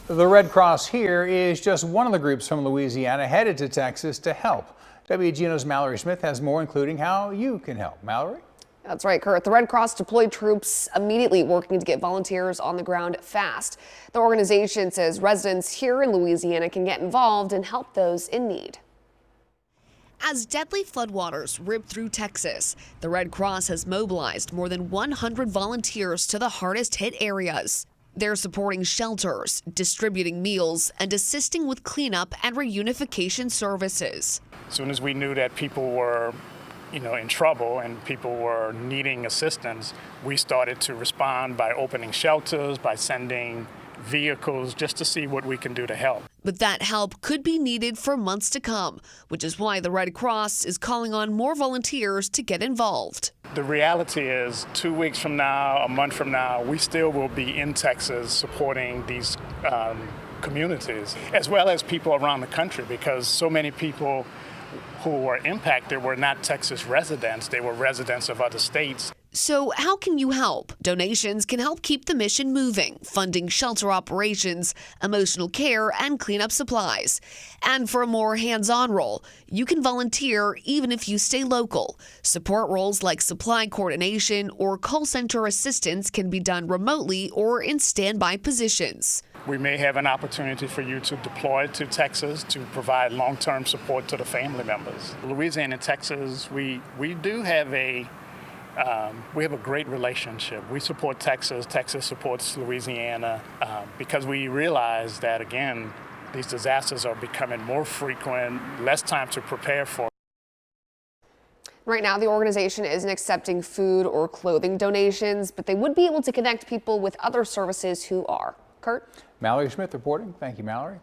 The Red Cross here is just one of the groups from Louisiana headed to Texas to help. WGNO's Mallory Smith has more, including how you can help. Mallory? That's right, Kurt. The Red Cross deployed troops immediately, working to get volunteers on the ground fast. The organization says residents here in Louisiana can get involved and help those in need. As deadly floodwaters rip through Texas, the Red Cross has mobilized more than 100 volunteers to the hardest hit areas. They're supporting shelters, distributing meals, and assisting with cleanup and reunification services. As soon as we knew that people were, in trouble and people were needing assistance, we started to respond by opening shelters, by sending vehicles, just to see what we can do to help. But that help could be needed for months to come, which is why the Red Cross is calling on more volunteers to get involved. The reality is 2 weeks from now, a month from now, we still will be in Texas supporting these communities, as well as people around the country, because so many people who were impacted were not Texas residents, they were residents of other states. So how can you help? Donations can help keep the mission moving, funding shelter operations, emotional care, and cleanup supplies. And for a more hands-on role, you can volunteer even if you stay local. Support roles like supply coordination or call center assistance can be done remotely or in standby positions. We may have an opportunity for you to deploy to Texas to provide long-term support to the family members. Louisiana and Texas, we do have a great relationship. We support Texas, Texas supports Louisiana, because we realize that, again, these disasters are becoming more frequent, less time to prepare for. Right now, the organization isn't accepting food or clothing donations, but they would be able to connect people with other services who are. Kurt? Mallory Smith reporting. Thank you, Mallory.